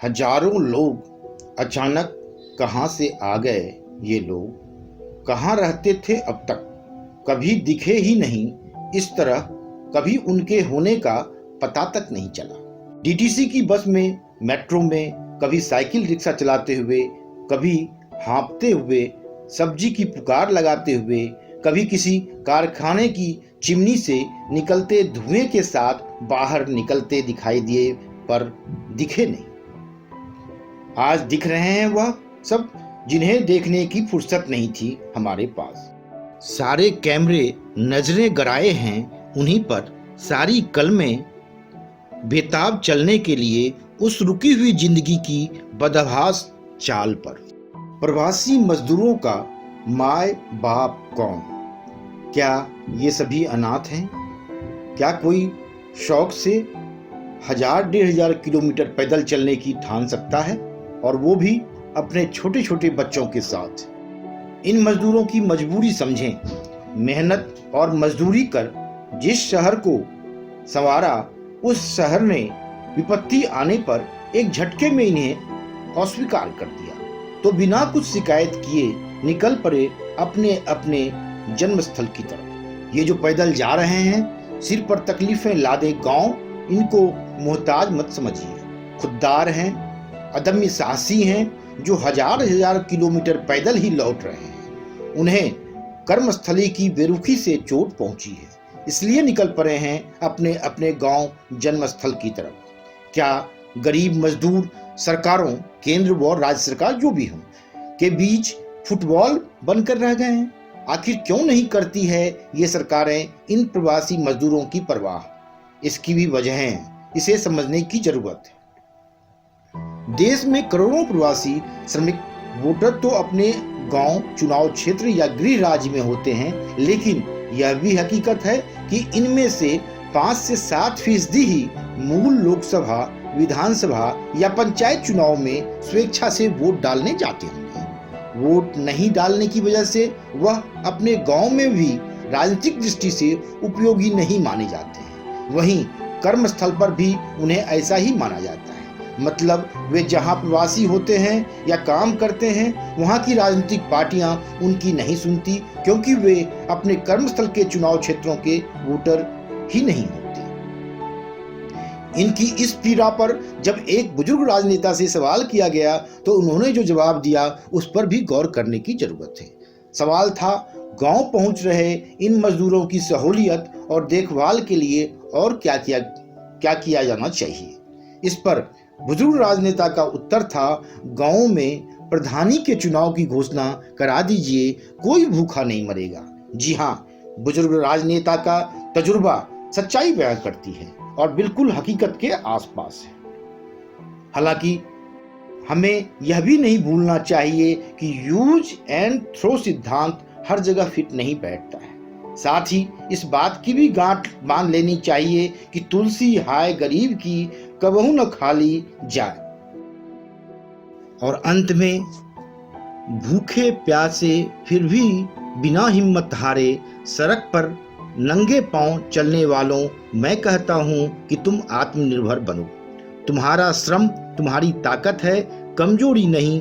हजारों लोग अचानक कहाँ से आ गए। ये लोग कहाँ रहते थे अब तक, कभी दिखे ही नहीं। इस तरह कभी उनके होने का पता तक नहीं चला। डीटीसी की बस में, मेट्रो में, कभी साइकिल रिक्शा चलाते हुए, कभी हाँफते हुए, सब्जी की पुकार लगाते हुए, कभी किसी कारखाने की चिमनी से निकलते धुएं के साथ बाहर निकलते दिखाई दिए, पर दिखे नहीं। आज दिख रहे हैं वह सब जिन्हें देखने की फुर्सत नहीं थी हमारे पास। सारे कैमरे नजरें गड़ाए हैं उन्हीं पर, सारी कलमें बेताब चलने के लिए उस रुकी हुई जिंदगी की बदहवास चाल पर। प्रवासी मजदूरों का माय बाप कौन? क्या ये सभी अनाथ हैं? क्या कोई शौक से 1000-1500 किलोमीटर पैदल चलने की ठान सकता है, और वो भी अपने छोटे छोटे बच्चों के साथ? इन मजदूरों की मजबूरी समझें। मेहनत और मजदूरी कर जिस शहर को संवारा, उस शहर ने विपत्ति आने पर एक झटके में इन्हें अस्वीकार कर दिया, तो बिना कुछ शिकायत किए निकल पड़े अपने अपने जन्मस्थल की तरफ। ये जो पैदल जा रहे हैं, सिर पर तकलीफें लादे गांव, इनको मोहताज मत समझिए। खुददार हैं, अदम्य साहसी हैं, जो हजार किलोमीटर पैदल ही लौट रहे हैं। उन्हें कर्मस्थली की बेरुखी से चोट पहुंची है, इसलिए निकल पड़े हैं अपने अपने गांव जन्मस्थल की तरफ। क्या गरीब मजदूर सरकारों, केंद्र व राज्य सरकार जो भी हों, के बीच फुटबॉल बनकर रह गए हैं? आखिर क्यों नहीं करती है ये सरकारें इन प्रवासी मजदूरों की परवाह? इसकी भी वजह है, इसे समझने की जरूरत है। देश में करोड़ों प्रवासी श्रमिक वोटर तो अपने गांव, चुनाव क्षेत्र या गृह राज्य में होते हैं, लेकिन यह भी हकीकत है कि इनमें से 5 से 7% ही मूल लोकसभा, विधानसभा या पंचायत चुनाव में स्वेच्छा से वोट डालने जाते होंगे। वोट नहीं डालने की वजह से वह अपने गांव में भी राजनीतिक दृष्टि से उपयोगी नहीं माने जाते हैं। वहीं कर्मस्थल पर भी उन्हें ऐसा ही माना जाता है। मतलब वे जहां प्रवासी होते हैं या काम करते हैं, वहां की राजनीतिक पार्टियां उनकी नहीं सुनती, क्योंकि वे अपने कर्मस्थल के चुनाव क्षेत्रों के वोटर ही नहीं होते। इनकी इस पीड़ा पर जब एक बुजुर्ग राजनेता से सवाल किया गया, तो उन्होंने जो जवाब दिया उस पर भी गौर करने की जरूरत है। सवाल था, गांव पहुंच रहे इन मजदूरों की सहूलियत और देखभाल के लिए और क्या किया जाना चाहिए। इस पर बुजुर्ग राजनेता का उत्तर था, गांवों में प्रधानी के चुनाव की घोषणा करा दीजिए, कोई भूखा नहीं मरेगा। जी हाँ, बुजुर्ग राजनेता का तजुर्बा सच्चाई बयां करती है और बिल्कुल हकीकत के आसपास है। हालांकि हमें यह भी नहीं भूलना चाहिए कि यूज एंड थ्रो सिद्धांत हर जगह फिट नहीं बैठता है। साथ ही इस बात की भी गांठ बांध लेनी चाहिए कि तुलसी हाय गरीब की कबहू न खाली जाए। और अंत में, भूखे प्यासे फिर भी बिना हिम्मत हारे सड़क पर नंगे पांव चलने वालों, मैं कहता हूं कि तुम आत्मनिर्भर बनो। तुम्हारा श्रम तुम्हारी ताकत है, कमजोरी नहीं।